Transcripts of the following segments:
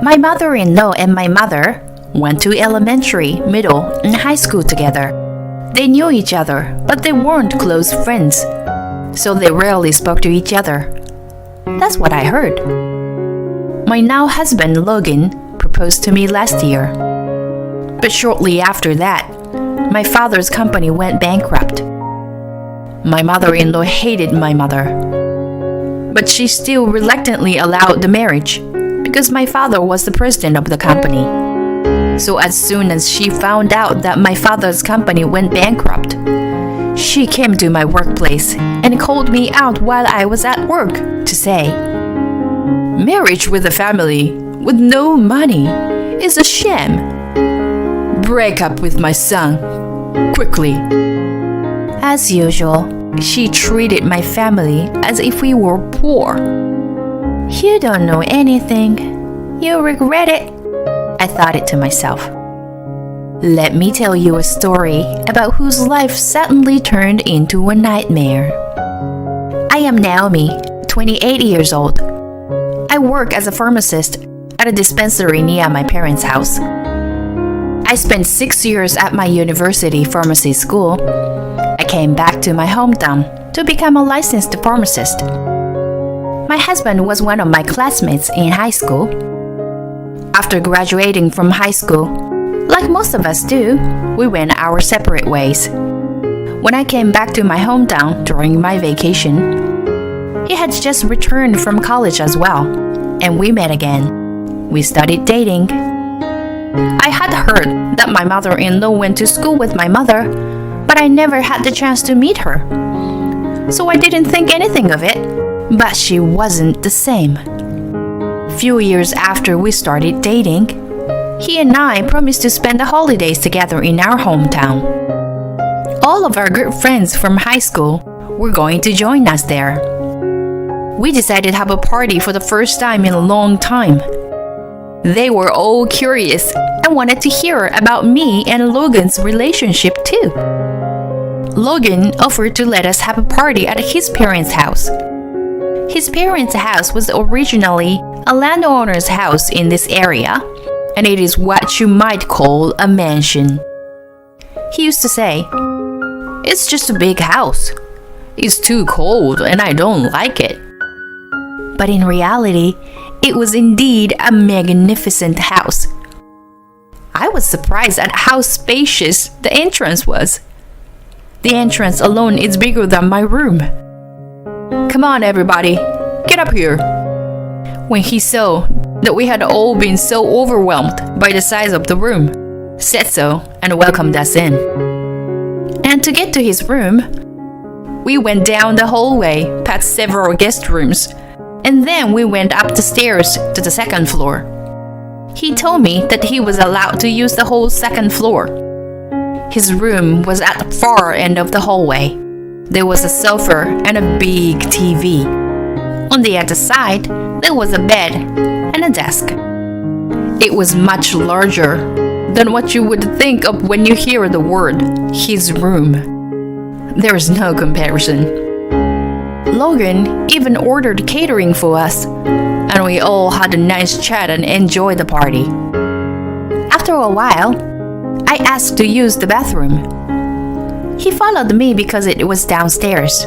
My mother-in-law and my mother went to elementary, middle, and high school together. They knew each other, but they weren't close friends, so they rarely spoke to each other. That's what I heard. My now husband, Logan, proposed to me last year. But shortly after that, my father's company went bankrupt. My mother-in-law hated my mother, but she still reluctantly allowed the marriage because my father was the president of the company. So as soon as she found out that my father's company went bankrupt, she came to my workplace and called me out while I was at work to say, "Marriage with a family with no money is a shame. Break up with my son, quickly." As usual, she treated my family as if we were poor. "You don't know anything. You'll regret it," I thought it to myself. Let me tell you a story about whose life suddenly turned into a nightmare. I am Naomi, 28 years old. I work as a pharmacist at a dispensary near my parents' house. I spent 6 years at my university pharmacy school. I came back to my hometown to become a licensed pharmacist. My husband was one of my classmates in high school. After graduating from high school, like most of us do, we went our separate ways. When I came back to my hometown during my vacation, he had just returned from college as well, and we met again. We started dating. I had heard that my mother-in-law went to school with my mother, but I never had the chance to meet her. So I didn't think anything of it, but she wasn't the same. Few years after we started dating, he and I promised to spend the holidays together in our hometown. All of our good friends from high school were going to join us there. We decided to have a party for the first time in a long time. They were all curious and wanted to hear about me and Logan's relationship too. Logan offered to let us have a party at his parents' house. His parents' house was originally a landowner's house in this area, and it is what you might call a mansion. He used to say, "It's just a big house. It's too cold and I don't like it." But in reality, it was indeed a magnificent house. I was surprised at how spacious the entrance was. The entrance alone is bigger than my room. "Come on, everybody, get up here." When he saw that we had all been so overwhelmed by the size of the room, said so and welcomed us in. And to get to his room, we went down the hallway past several guest rooms, and then we went up the stairs to the second floor. He told me that he was allowed to use the whole second floor. His room was at the far end of the hallway. There was a sofa and a big TV. On the other side, there was a bed and a desk. It was much larger than what you would think of when you hear the word his room. There is no comparison. Logan even ordered catering for us, and we all had a nice chat and enjoyed the party. After a while, I asked to use the bathroom. He followed me because it was downstairs.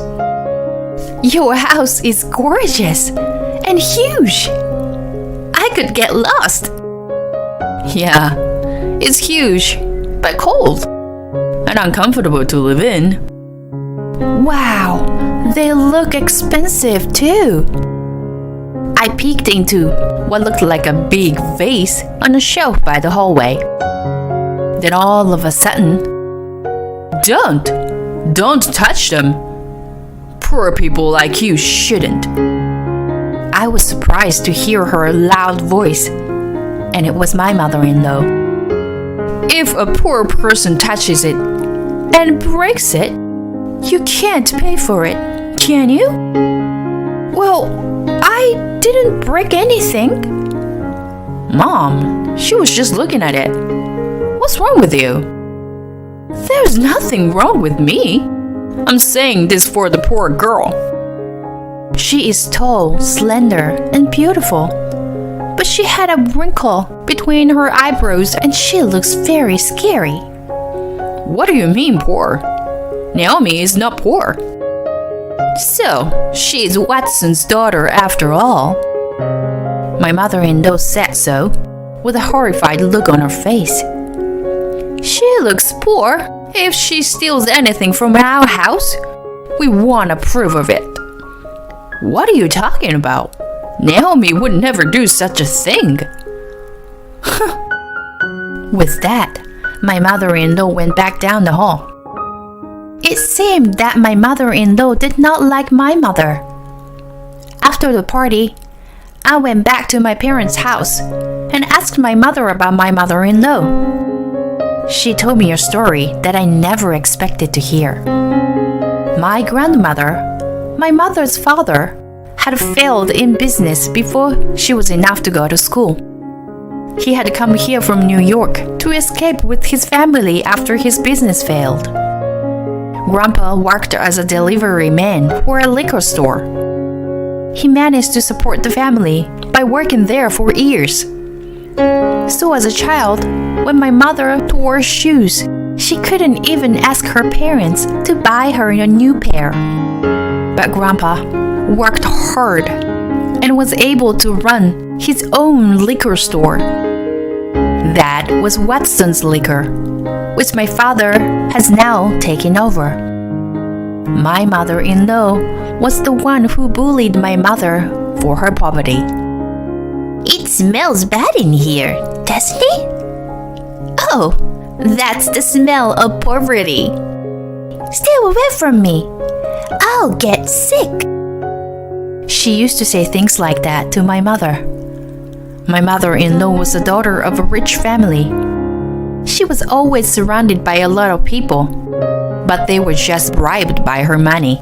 "Your house is gorgeous and huge. I could get lost." "Yeah, it's huge, but cold and uncomfortable to live in." "Wow, they look expensive too." I peeked into what looked like a big vase on a shelf by the hallway. Then all of a sudden, Don't touch them. Poor people like you shouldn't." I was surprised to hear her loud voice, and it was my mother-in-law. "If a poor person touches it and breaks it, you can't pay for it, can you?" "Well, I didn't break anything." "Mom, she was just looking at it. What's wrong with you?" "There's nothing wrong with me. I'm saying this for the poor girl. She is tall, slender, and beautiful, but she had a wrinkle between her eyebrows and she looks very scary. What do you mean poor? Naomi is not poor. So, she's Watson's daughter after all. My mother-in-law said so, with a horrified look on her face. She looks poor. If she steals anything from our house, we won't approve of it. What are you talking about? Naomi would never do such a thing. With that, my mother-in-law went back down the hall. It seemed that my mother-in-law did not like my mother. After the party, I went back to my parents' house and asked my mother about my mother-in-law. She told me a story that I never expected to hear. My grandmother, my mother's father, had failed in business before she was enough to go to school. He had come here from New York to escape with his family after his business failed. Grandpa worked as a delivery man for a liquor store. He managed to support the family by working there for years. So as a child, when my mother wore shoes, she couldn't even ask her parents to buy her a new pair. But Grandpa worked hard and was able to run his own liquor store. That was Watson's Liquor, which my father has now taken over. My mother-in-law was the one who bullied my mother for her poverty. It smells bad in here, doesn't it? Oh, that's the smell of poverty. Stay away from me. I'll get sick. She used to say things like that to my mother. My mother-in-law was the daughter of a rich family. She was always surrounded by a lot of people, but they were just bribed by her money.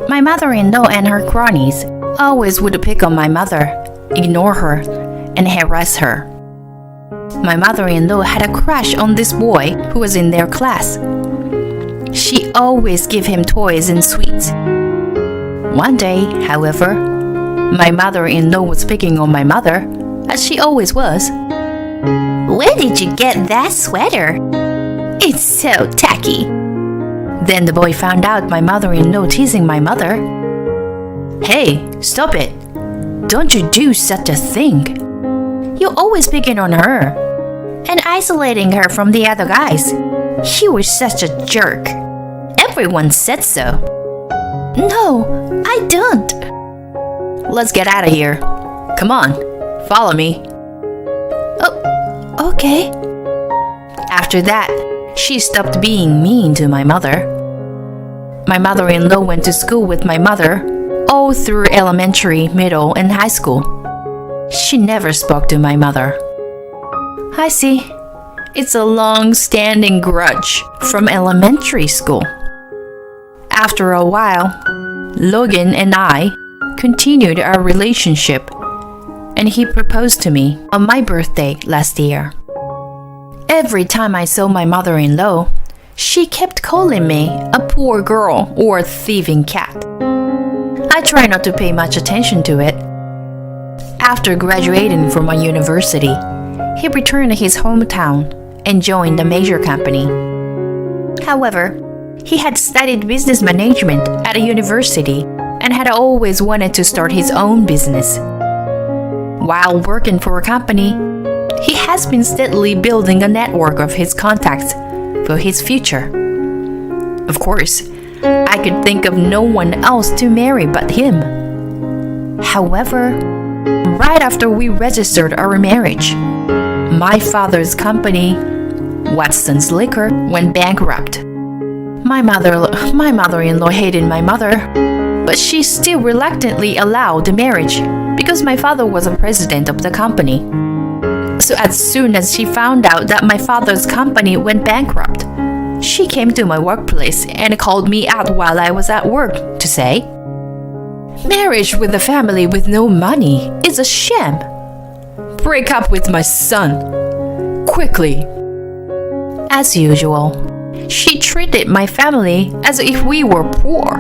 My mother-in-law and her cronies always would pick on my mother, ignore her, and harass her. My mother-in-law had a crush on this boy who was in their class. She always gave him toys and sweets. One day, however, my mother-in-law was picking on my mother, as she always was. Where did you get that sweater? It's so tacky. Then the boy found out my mother-in-law teasing my mother. Hey, stop it. Don't you do such a thing. You're always picking on her and isolating her from the other guys. She was such a jerk. Everyone said so. No, I don't. Let's get out of here. Come on, follow me. Oh, okay. After that, she stopped being mean to my mother. My mother-in-law went to school with my mother all through elementary, middle, and high school. She never spoke to my mother. I see. It's a long-standing grudge from elementary school. After a while, Logan and I continued our relationship, and he proposed to me on my birthday last year. Every time I saw my mother-in-law, she kept calling me a poor girl or a thieving cat. I try not to pay much attention to it. After graduating from a university, he returned to his hometown and joined a major company. However, he had studied business management at a university and had always wanted to start his own business. While working for a company, he has been steadily building a network of his contacts for his future. Of course, I could think of no one else to marry but him. However, right after we registered our marriage, my father's company, Watson's Liquor, went bankrupt. My mother-in-law hated my mother, but she still reluctantly allowed the marriage because my father was the president of the company. So as soon as she found out that my father's company went bankrupt, she came to my workplace and called me out while I was at work to say, "Marriage with a family with no money is a sham. Break up with my son, quickly." As usual, she treated my family as if we were poor.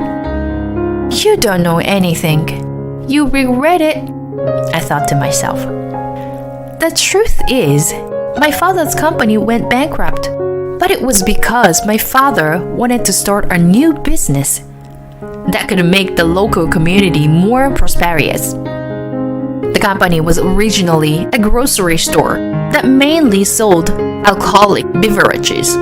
You don't know anything. You regret it, I thought to myself. The truth is, my father's company went bankrupt, but it was because my father wanted to start a new business that could make the local community more prosperous. The company was originally a grocery store that mainly sold alcoholic beverages.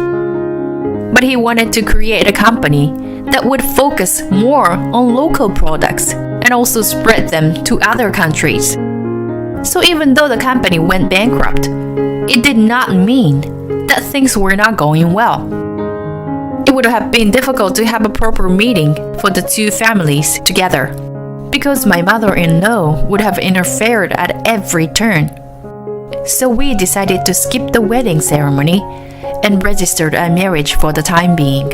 But he wanted to create a company that would focus more on local products and also spread them to other countries. So even though the company went bankrupt, it did not mean that things were not going well. It would have been difficult to have a proper meeting for the two families together, because my mother-in-law would have interfered at every turn. So we decided to skip the wedding ceremony and registered our marriage for the time being.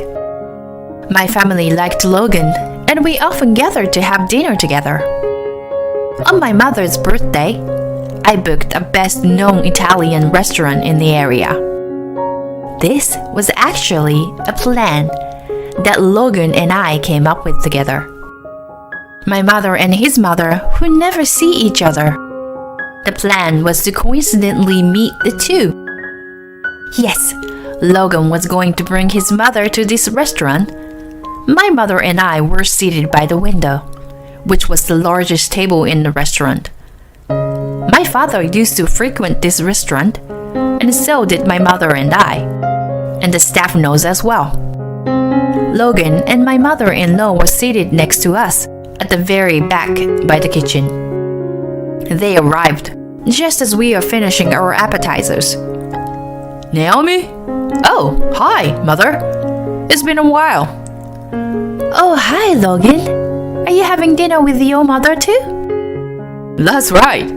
My family liked Logan, and we often gathered to have dinner together. On my mother's birthday, I booked a best-known Italian restaurant in the area. This was actually a plan that Logan and I came up with together. My mother and his mother would never see each other. The plan was to coincidentally meet the two. Yes, Logan was going to bring his mother to this restaurant. My mother and I were seated by the window, which was the largest table in the restaurant. My father used to frequent this restaurant, and so did my mother and I, and the staff knows as well. Logan and my mother-in-law were seated next to us at the very back by the kitchen. They arrived just as we are finishing our appetizers. Naomi? Oh, hi, Mother. It's been a while. Oh, hi, Logan. Are you having dinner with your mother too? That's right.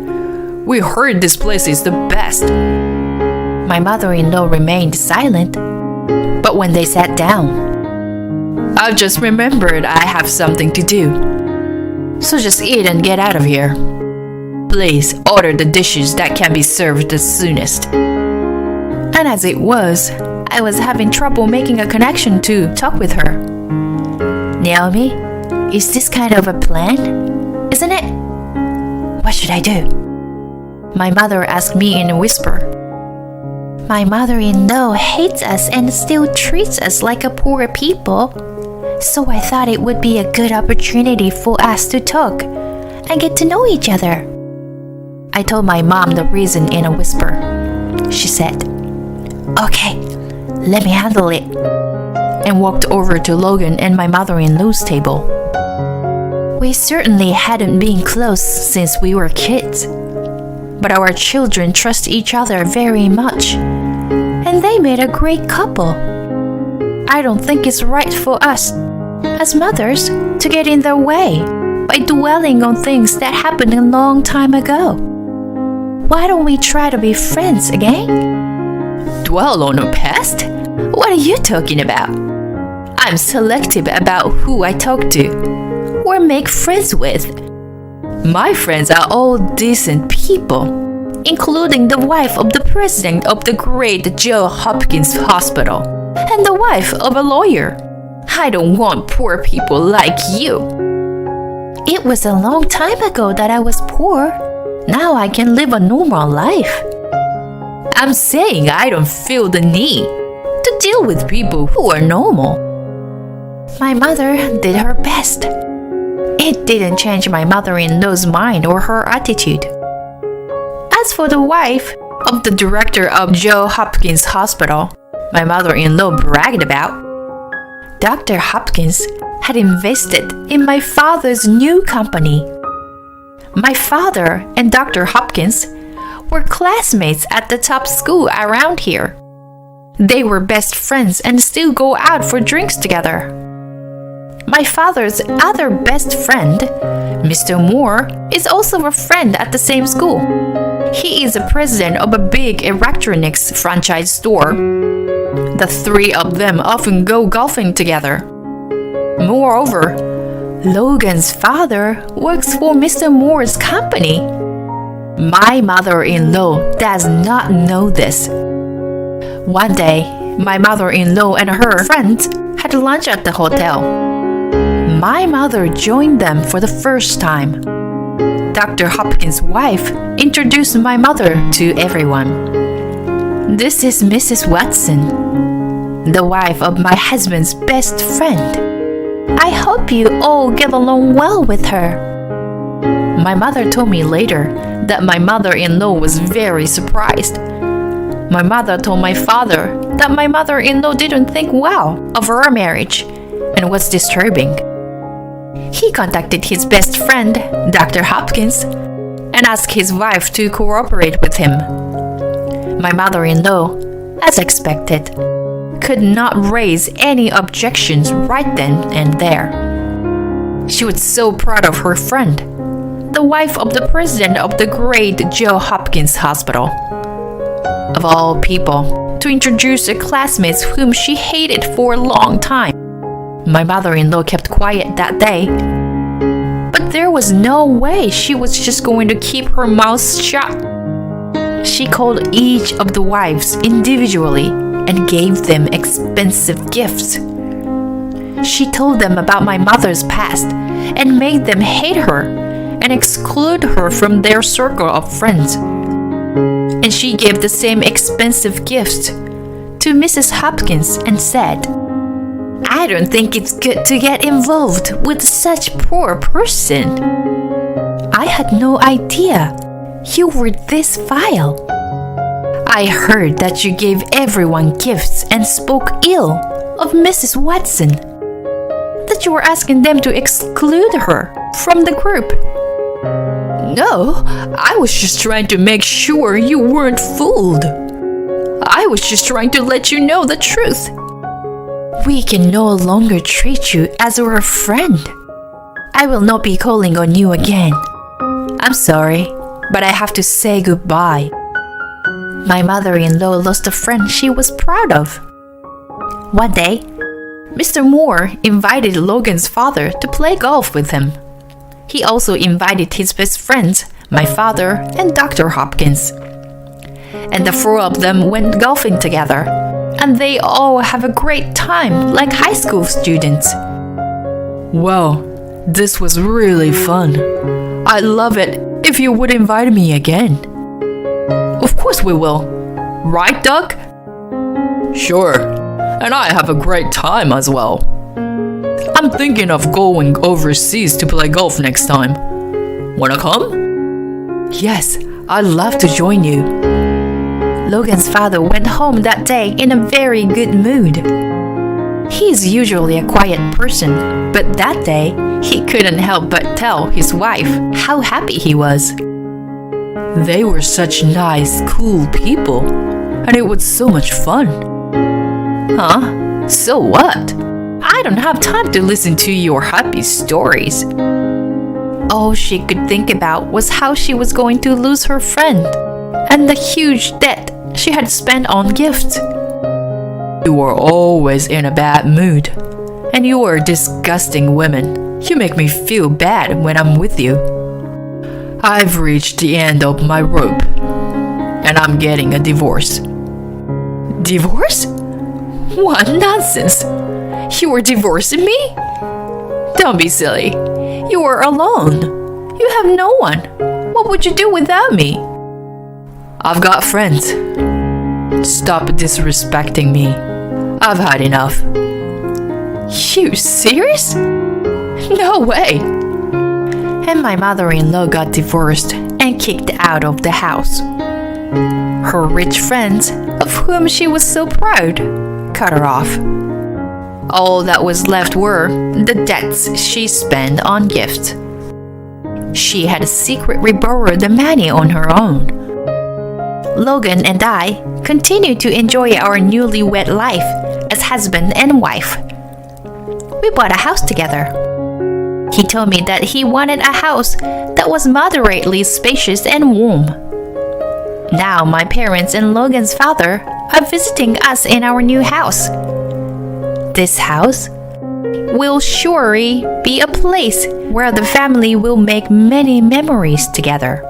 We heard this place is the best. My mother-in-law remained silent, but when they sat down, I've just remembered I have something to do. So just eat and get out of here. Please order the dishes that can be served the soonest. And as it was, I was having trouble making a connection to talk with her. Naomi, is this kind of a plan? Isn't it? What should I do? My mother asked me in a whisper. My mother-in-law hates us and still treats us like a poor people. So I thought it would be a good opportunity for us to talk and get to know each other. I told my mom the reason in a whisper. She said, "Okay, let me handle it," and walked over to Logan and my mother-in-law's table. We certainly hadn't been close since we were kids, but our children trust each other very much, and they made a great couple. I don't think it's right for us, as mothers, to get in their way by dwelling on things that happened a long time ago. Why don't we try to be friends again? Dwell on a past? What are you talking about? I'm selective about who I talk to or make friends with. My friends are all decent people, including the wife of the president of the great Johns Hopkins Hospital and the wife of a lawyer. I don't want poor people like you. It was a long time ago that I was poor. Now I can live a normal life. I'm saying I don't feel the need to deal with people who are normal. My mother did her best. It didn't change my mother-in-law's mind or her attitude. As for the wife of the director of Johns Hopkins Hospital, my mother-in-law bragged about, Dr. Hopkins had invested in my father's new company. My father and Dr. Hopkins were classmates at the top school around here. They were best friends and still go out for drinks together. My father's other best friend, Mr. Moore, is also a friend at the same school. He is the president of a big electronics franchise store. The three of them often go golfing together. Moreover, Logan's father works for Mr. Moore's company. My mother-in-law does not know this. One day, my mother-in-law and her friends had lunch at the hotel. My mother joined them for the first time. Dr. Hopkins' wife introduced my mother to everyone. This is Mrs. Watson, the wife of my husband's best friend. I hope you all get along well with her. My mother told me later that my mother-in-law was very surprised. My mother told my father that my mother-in-law didn't think well of our marriage and was disturbing. He contacted his best friend, Dr. Hopkins, and asked his wife to cooperate with him. My mother-in-law, as expected, could not raise any objections right then and there. She was so proud of her friend, the wife of the president of the great Johns Hopkins Hospital. Of all people, to introduce a classmate whom she hated for a long time. My mother-in-law kept quiet that day. But there was no way she was just going to keep her mouth shut. She called each of the wives individually and gave them expensive gifts. She told them about my mother's past and made them hate her and exclude her from their circle of friends. And she gave the same expensive gifts to Mrs. Hopkins and said, I don't think it's good to get involved with such a poor person. I had no idea you were this vile. I heard that you gave everyone gifts and spoke ill of Mrs. Watson, that you were asking them to exclude her from the group. No, I was just trying to make sure you weren't fooled. I was just trying to let you know the truth. We can no longer treat you as our friend. I will not be calling on you again. I'm sorry, but I have to say goodbye. My mother-in-law lost a friend she was proud of. One day, Mr. Moore invited Logan's father to play golf with him. He also invited his best friends, my father and Dr. Hopkins. And the four of them went golfing together, and they all have a great time like high school students. Wow, this was really fun. I'd love it if you would invite me again. Of course we will. Right, Doug? Sure, and I have a great time as well. I'm thinking of going overseas to play golf next time. Wanna come? Yes, I'd love to join you. Logan's father went home that day in a very good mood. He is usually a quiet person, but that day he couldn't help but tell his wife how happy he was. They were such nice, cool people, and it was so much fun. Huh? So what? I don't have time to listen to your happy stories. All she could think about was how she was going to lose her friend and the huge debt she had spent on gifts. You were always in a bad mood, and you are a disgusting woman. You make me feel bad when I'm with you. I've reached the end of my rope, and I'm getting a divorce. Divorce? What nonsense! You were divorcing me? Don't be silly. You were alone. You have no one. What would you do without me? I've got friends. Stop disrespecting me. I've had enough. You serious? No way. And my mother-in-law got divorced and kicked out of the house. Her rich friends, of whom she was so proud, cut her off. All that was left were the debts she spent on gifts. She had secretly borrowed the money on her own. Logan and I continued to enjoy our newlywed life as husband and wife. We bought a house together. He told me that he wanted a house that was moderately spacious and warm. Now my parents and Logan's father are visiting us in our new house. This house will surely be a place where the family will make many memories together.